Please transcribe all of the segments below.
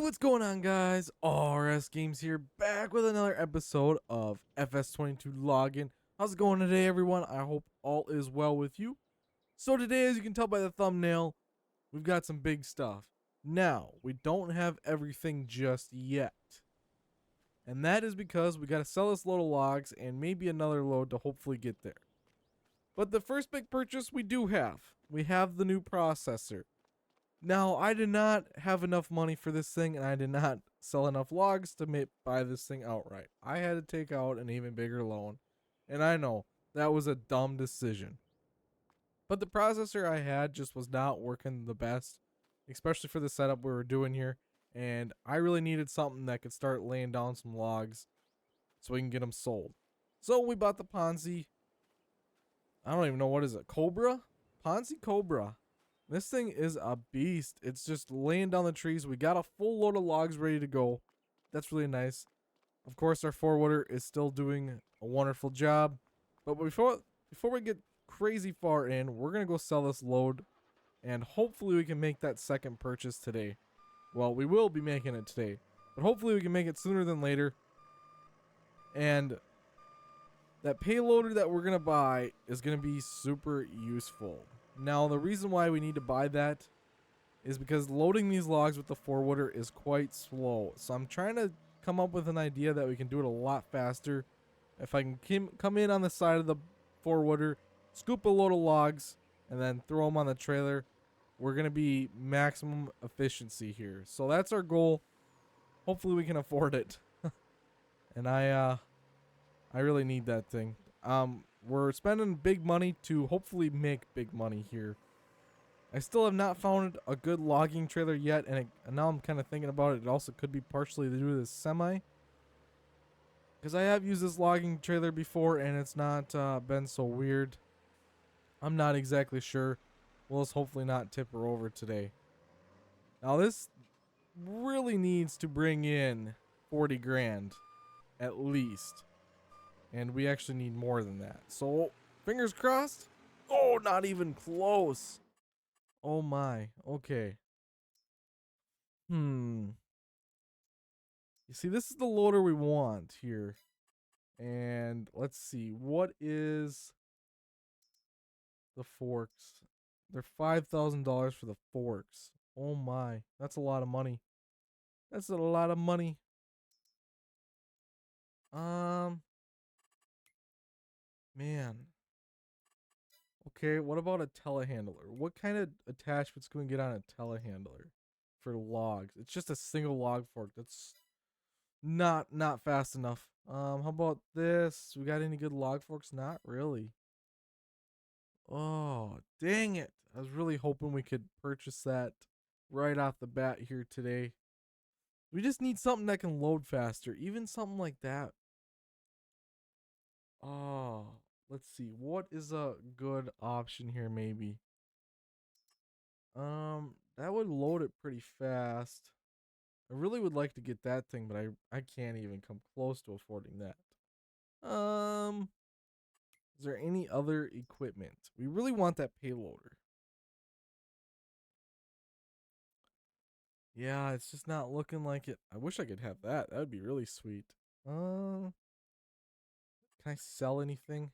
What's going on, guys? RS Games here, back with another episode of FS22 Login. How's it going today, everyone? I hope all is well with you. So today, as you can tell by the thumbnail, we've got some big stuff. Now, we don't have everything just yet. And that is because we got to sell this load of logs and maybe another load to hopefully get there. But the first big purchase we do have. We have the new processor. Now, I did not have enough money for this thing, and I did not sell enough logs to buy this thing outright. I had to take out an even bigger loan, and I know that was a dumb decision. But the processor I had just was not working the best, especially for the setup we were doing here, and I really needed something that could start laying down some logs so we can get them sold. So we bought the Ponzi. I don't even know what is it, Cobra? Ponzi Cobra. This thing is a beast. It's just laying down the trees. We got a full load of logs ready to go. That's really nice. Of course, our forwarder is still doing a wonderful job. But before we get crazy far in, we're going to go sell this load. And hopefully we can make that second purchase today. Well, we will be making it today. But hopefully we can make it sooner than later. And that payloader that we're going to buy is going to be super useful. Now, the reason why we need to buy that is because loading these logs with the forwarder is quite slow. So I'm trying to come up with an idea that we can do it a lot faster. If I can come in on the side of the forwarder, scoop a load of logs, and then throw them on the trailer, we're going to be maximum efficiency here. So that's our goal. Hopefully we can afford it. And I really need that thing. We're spending big money to hopefully make big money here. I still have not found a good logging trailer yet, and now I'm kind of thinking about it. It also could be partially to do with this semi, because I have used this logging trailer before, and it's not been so weird. I'm not exactly sure. We'll just hopefully not tip her over today. Now this really needs to bring in 40 grand at least. And we actually need more than that. So, fingers crossed. Oh, not even close. Oh my. Okay. You see, this is the loader we want here. And let's see. What is the forks? They're $5,000 for the forks. Oh my. That's a lot of money. That's a lot of money. Man. Okay, what about a telehandler? What kind of attachments can we get on a telehandler for logs? It's just a single log fork. That's not fast enough. How about this? We got any good log forks? Not really. Oh, dang it. I was really hoping we could purchase that right off the bat here today. We just need something that can load faster. Even something like that. Oh, let's see. What is a good option here maybe? That would load it pretty fast. I really would like to get that thing, but I can't even come close to affording that. Is there any other equipment? We really want that payloader. Yeah, it's just not looking like it. I wish I could have that. That would be really sweet. Can I sell anything?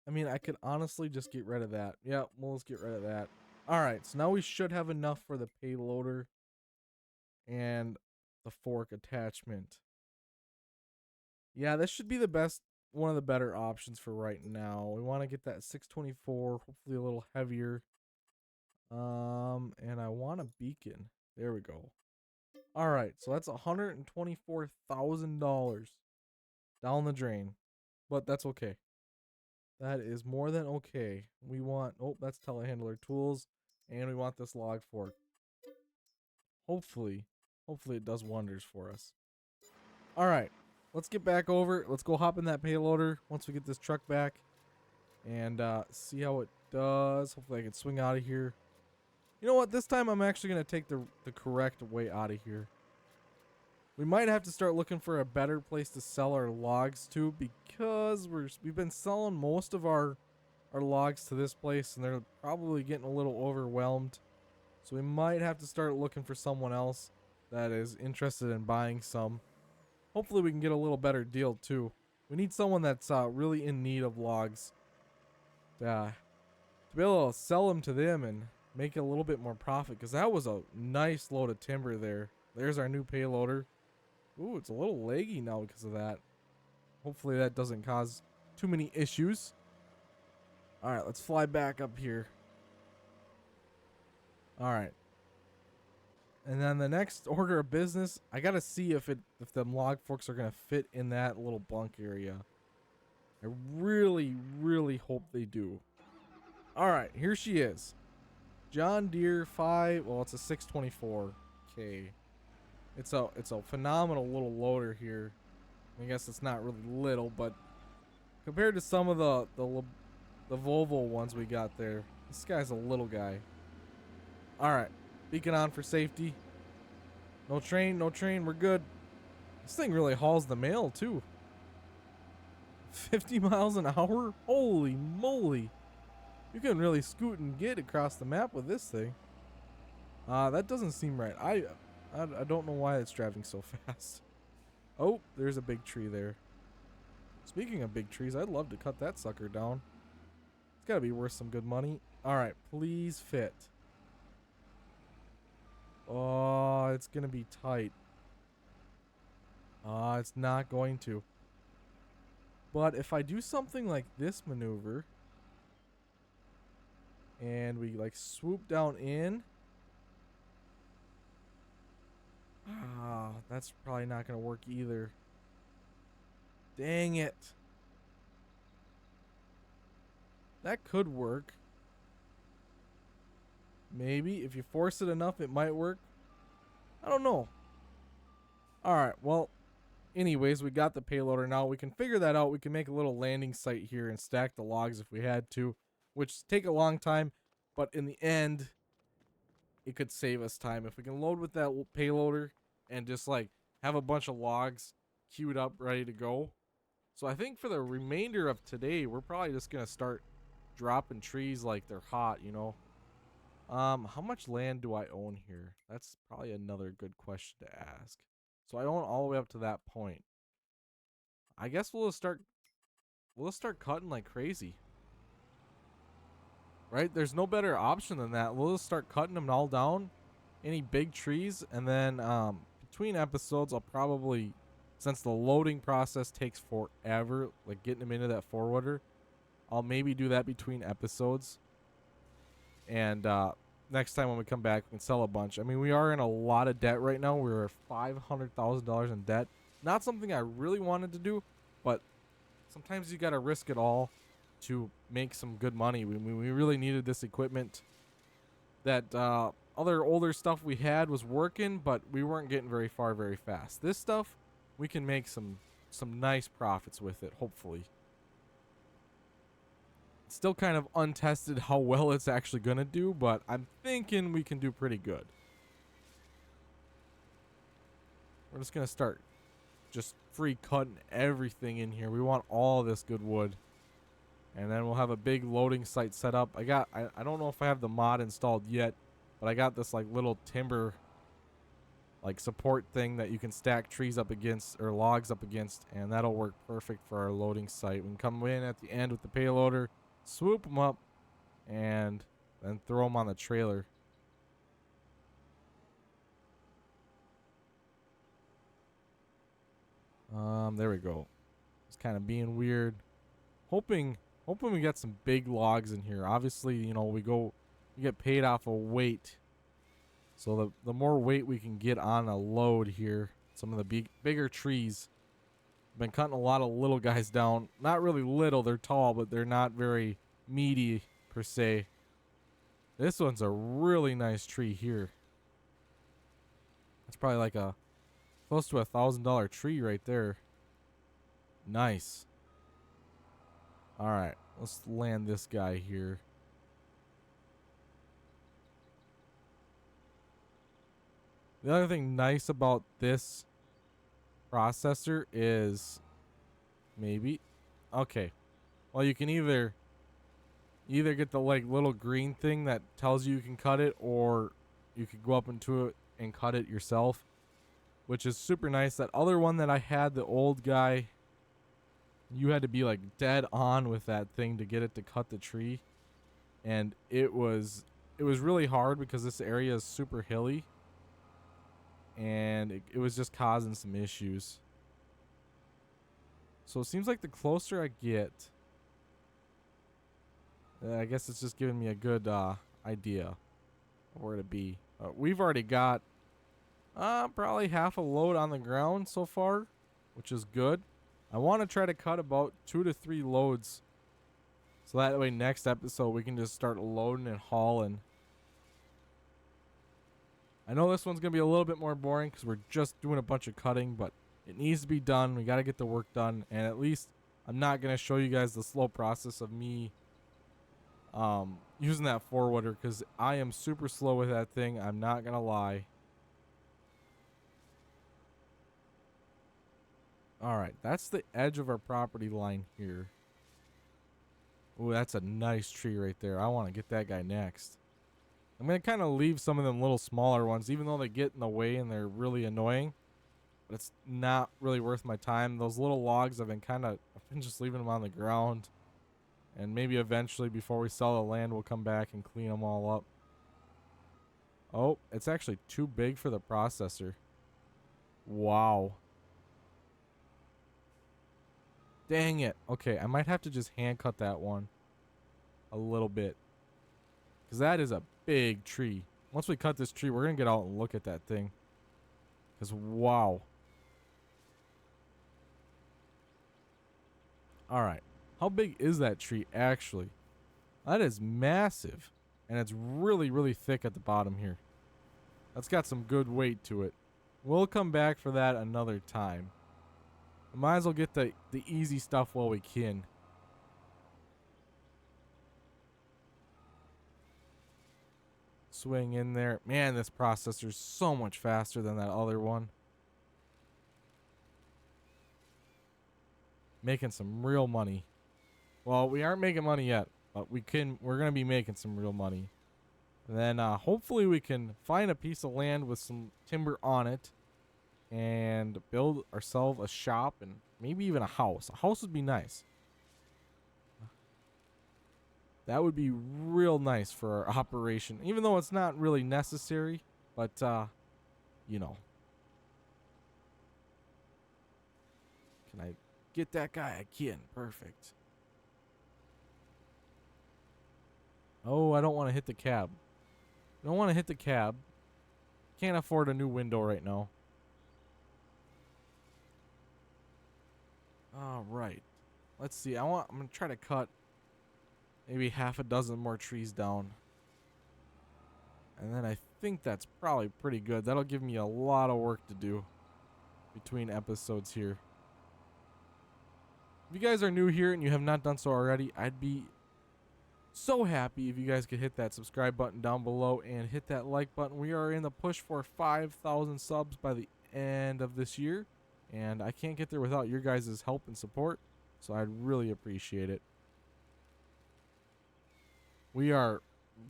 I mean, I could honestly just get rid of that. Yeah, we'll just get rid of that. All right, so now we should have enough for the payloader and the fork attachment. Yeah, this should be the best, one of the better options for right now. We want to get that 624, hopefully a little heavier. And I want a beacon. There we go. All right, so that's $124,000 down the drain, but that's okay. That is more than okay. We want, oh, that's telehandler tools, and we want this log fork. Hopefully it does wonders for us. All right, let's get back over. Let's go hop in that payloader once we get this truck back and see how it does. Hopefully I can swing out of here. You know what? This time I'm actually going to take the correct way out of here. We might have to start looking for a better place to sell our logs to, because we've been selling most of our logs to this place, and they're probably getting a little overwhelmed. So we might have to start looking for someone else. that is interested in buying some. Hopefully we can get a little better deal too. We need someone that's really in need of logs to be able to sell them to them and make a little bit more profit, because that was a nice load of timber there. There's our new payloader. Ooh, it's a little laggy now because of that. Hopefully that doesn't cause too many issues. All right, let's fly back up here. All right. And then the next order of business, I gotta see if them log forks are gonna fit in that little bunk area. I really, really hope they do. All right, here she is. John Deere 5. Well, it's a 624. Okay. It's a phenomenal little loader here. I guess it's not really little, but compared to some of the Volvo ones we got there, this guy's a little guy. All right, beacon on for safety. No train, no train. We're good. This thing really hauls the mail too. 50 miles an hour? Holy moly! You can really scoot and get across the map with this thing. That doesn't seem right. I don't know why it's driving so fast. Oh, there's a big tree there. Speaking of big trees, I'd love to cut that sucker down. It's gotta be worth some good money. Alright, please fit. Oh, it's gonna be tight. It's not going to. But if I do something like this maneuver, and we like swoop down in, that's probably not gonna work either. Dang it. That could work. Maybe if you force it enough, it might work. I don't know. All right, well, anyways, we got the payloader now. We can figure that out. We can make a little landing site here and stack the logs if we had to, which take a long time, but in the end, it could save us time. If we can load with that payloader and just like have a bunch of logs queued up, ready to go. So I think for the remainder of today, we're probably just going to start dropping trees like they're hot, you know. How much land do I own here? That's probably another good question to ask. So I own all the way up to that point. I guess we'll just start cutting like crazy. Right? There's no better option than that. We'll just start cutting them all down. Any big trees, and then between episodes I'll probably, since the loading process takes forever, like getting them into that forwarder, I'll maybe do that between episodes. And next time when we come back, we can sell a bunch. I mean, we are in a lot of debt right now. We're $500,000 in debt. Not something I really wanted to do, but sometimes you got to risk it all to make some good money. We really needed this equipment. That other older stuff we had was working, but we weren't getting very far very fast. This stuff, we can make some nice profits with it, hopefully. Still kind of untested how well it's actually going to do, but I'm thinking we can do pretty good. We're just going to start just free cutting everything in here. We want all this good wood. And then we'll have a big loading site set up. I don't know if I have the mod installed yet, but I got this like little timber like support thing that you can stack trees up against or logs up against, and that'll work perfect for our loading site. We can come in at the end with the payloader, swoop them up, and then throw them on the trailer. There we go. It's kind of being weird. Hoping we get some big logs in here. Obviously, you know, we get paid off of weight. So the more weight we can get on a load here, some of the bigger trees. Been cutting a lot of little guys down. Not really little, they're tall, but they're not very meaty per se. This one's a really nice tree here. That's probably like a close to $1,000 tree right there. Nice. All right, let's land this guy here. The other thing nice about this processor is maybe, okay, well, you can either get the like little green thing that tells you can cut it, or you could go up into it and cut it yourself. which is super nice. That other one that I had, the old guy, you had to be like dead on with that thing to get it to cut the tree. And it was really hard because this area is super hilly. And it was just causing some issues. So it seems like the closer I get, I guess it's just giving me a good idea of where to be. We've already got probably half a load on the ground so far, which is good. I want to try to cut about 2 to 3 loads, so that way next episode we can just start loading and hauling. I know this one's going to be a little bit more boring because we're just doing a bunch of cutting, but it needs to be done. We got to get the work done, and at least I'm not going to show you guys the slow process of me using that four-wooder, because I am super slow with that thing. I'm not going to lie. Alright, that's the edge of our property line here. Ooh, that's a nice tree right there. I want to get that guy next. I'm going to kind of leave some of them little smaller ones, even though they get in the way and they're really annoying. But it's not really worth my time. Those little logs, I've been just leaving them on the ground. And maybe eventually, before we sell the land, we'll come back and clean them all up. Oh, it's actually too big for the processor. Wow. Dang it. Okay, I might have to just hand cut that one a little bit, because that is a big tree. Once we cut this tree, we're going to get out and look at that thing. Because, wow. Alright. How big is that tree, actually? That is massive. And it's really, really thick at the bottom here. That's got some good weight to it. We'll come back for that another time. Might as well get the easy stuff while we can. Swing in there. Man, this processor's so much faster than that other one. Making some real money. Well, we aren't making money yet, but we're gonna be making some real money. And then hopefully we can find a piece of land with some timber on it and build ourselves a shop and maybe even a house. A house would be nice. That would be real nice for our operation, even though it's not really necessary, but you know. Can I get that guy? I can. Perfect. Oh, I don't want to hit the cab. I don't want to hit the cab. Can't afford a new window right now. All right. Let's see. I'm going to try to cut maybe half a dozen more trees down. And then I think that's probably pretty good. That'll give me a lot of work to do between episodes here. If you guys are new here and you have not done so already, I'd be so happy if you guys could hit that subscribe button down below and hit that like button. We are in the push for 5,000 subs by the end of this year, and I can't get there without your guys' help and support, so I'd really appreciate it. We are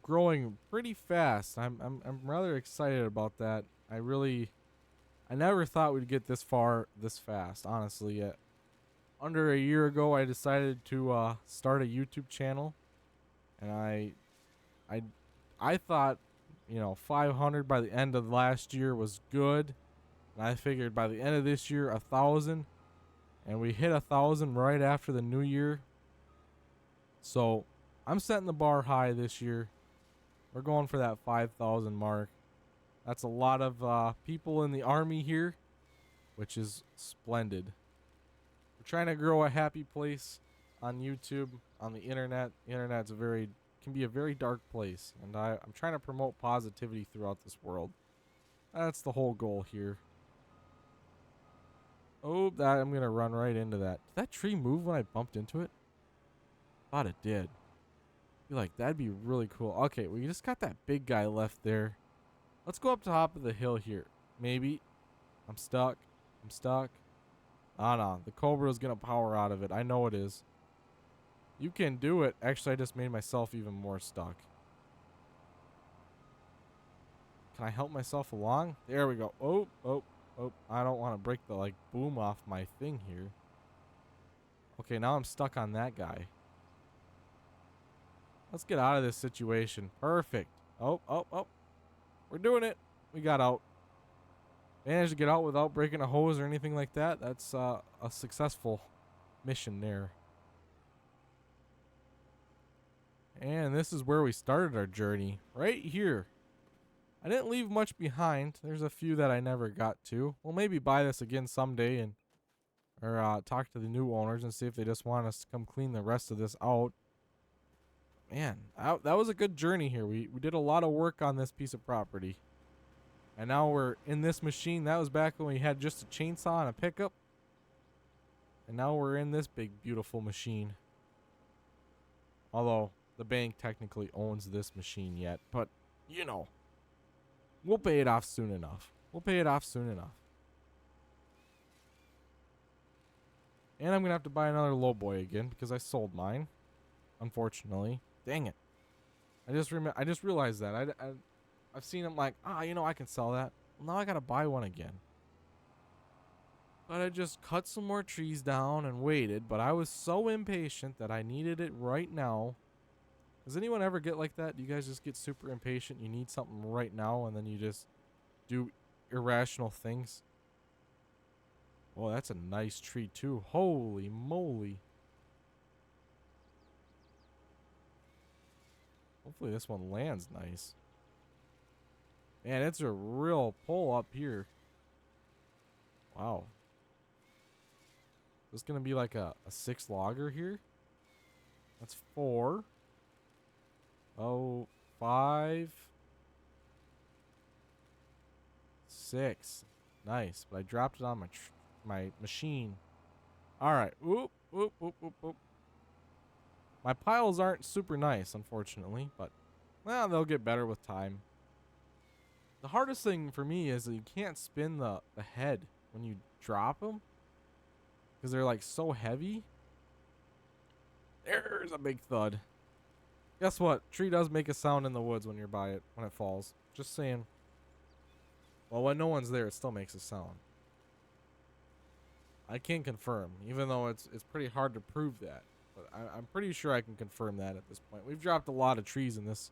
growing pretty fast. I'm rather excited about that. I never thought we'd get this far this fast, honestly. Under a year ago, I decided to start a YouTube channel, and I thought, 500 by the end of last year was good, and I figured by the end of this year 1,000, and we hit 1,000 right after the new year. So I'm setting the bar high this year. We're going for that 5,000 mark. That's a lot of people in the army here, which is splendid. We're trying to grow a happy place on YouTube, on the internet. The internet's can be a very dark place, and I'm trying to promote positivity throughout this world. That's the whole goal here. Oh, I'm gonna run right into that. Did that tree move when I bumped into it? Thought it did. Be like, that'd be really cool. Okay, we just got that big guy left there. Let's go up to the top of the hill here. Maybe. I'm stuck. Oh no, the Cobra is gonna power out of it. I know it is. You can do it. Actually, I just made myself even more stuck. Can I help myself along? There we go. Oh. Oh, I don't want to break the, like, boom off my thing here. Okay, now I'm stuck on that guy. Let's get out of this situation. Perfect. Oh, oh, oh. We're doing it. We got out. Managed to get out without breaking a hose or anything like that. That's a successful mission there. And this is where we started our journey. Right here. I didn't leave much behind. There's a few that I never got to. We'll maybe buy this again someday and or talk to the new owners and see if they just want us to come clean the rest of this out. Man, that was a good journey here. We did a lot of work on this piece of property. And now we're in this machine. That was back when we had just a chainsaw and a pickup. And now we're in this big, beautiful machine. Although, the bank technically owns this machine yet. But, you know, we'll pay it off soon enough. We'll pay it off soon enough. And I'm going to have to buy another lowboy again because I sold mine. Unfortunately. Dang it. I just realized that. I've seen them like, you know, I can sell that. Well, now I got to buy one again. But I just cut some more trees down and waited. But I was so impatient that I needed it right now. Does anyone ever get like that? Do you guys just get super impatient? You need something right now and then you just do irrational things? Oh, that's a nice tree too. Holy moly. Hopefully this one lands nice. Man, it's a real pull up here. Wow. This is going to be like a 6 logger here. That's 4. Oh, 5. 6. Nice. But I dropped it on my machine. All right. Whoop, whoop, whoop, whoop, whoop. My piles aren't super nice, unfortunately, but well, they'll get better with time. The hardest thing for me is that you can't spin the head when you drop them because they're like so heavy. There's a big thud. Guess what? Tree does make a sound in the woods when you're by it, when it falls. Just saying. Well, when no one's there, it still makes a sound. I can confirm, even though it's pretty hard to prove that. But I'm pretty sure I can confirm that at this point. We've dropped a lot of trees in this.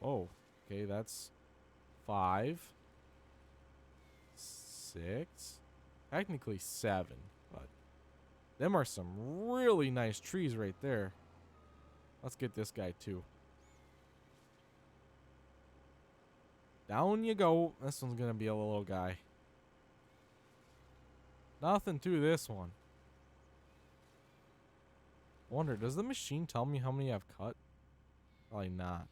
Oh, okay, that's 5. 6. Technically 7, but them are some really nice trees right there. Let's get this guy too. Down you go. This one's gonna be a little guy. Nothing to this one. Wonder, does the machine tell me how many I've cut? Probably not.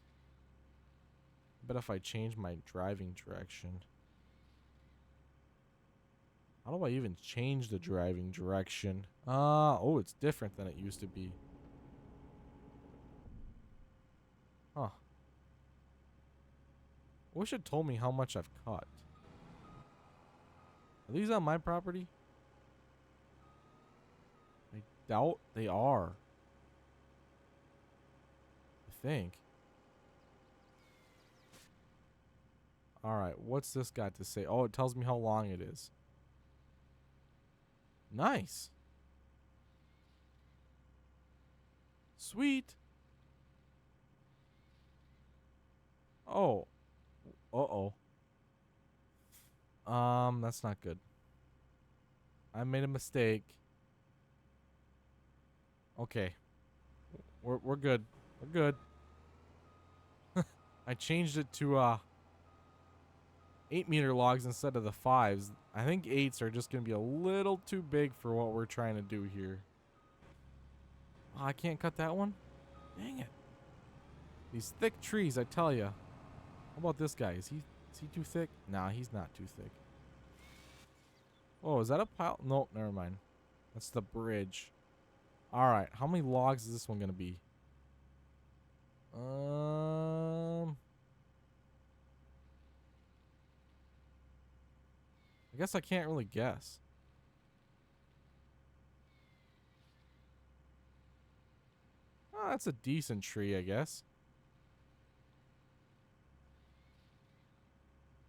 But if I change my driving direction. How do I even change the driving direction? Oh, it's different than it used to be. Huh. I wish it told me how much I've cut. Are these on my property? I doubt they are. I think. Alright, what's this got to say? Oh, it tells me how long it is. Nice. Sweet. Oh. Uh-oh. That's not good. I made a mistake. Okay. We're good. We're good. I changed it to 8-meter logs instead of the 5s. I think 8s are just going to be a little too big for what we're trying to do here. Oh, I can't cut that one? Dang it. These thick trees, I tell ya. How about this guy? Is he too thick? Nah, he's not too thick. Oh, is that a pile? Nope, never mind. That's the bridge. Alright, how many logs is this one going to be? I guess I can't really guess. Oh, that's a decent tree, I guess.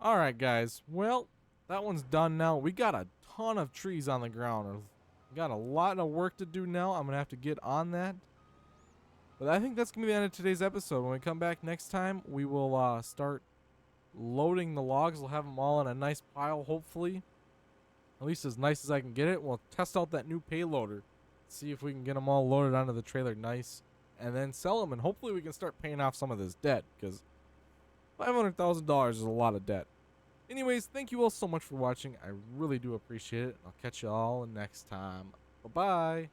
Alright, guys. Well, that one's done now. We got a ton of trees on the ground. We got a lot of work to do now. I'm going to have to get on that. But I think that's going to be the end of today's episode. When we come back next time, we will start loading the logs. We'll have them all in a nice pile, hopefully. At least as nice as I can get it. We'll test out that new payloader. See if we can get them all loaded onto the trailer nice. And then sell them. And hopefully we can start paying off some of this debt. Because $500,000 is a lot of debt. Anyways, thank you all so much for watching. I really do appreciate it. I'll catch you all next time. Bye-bye.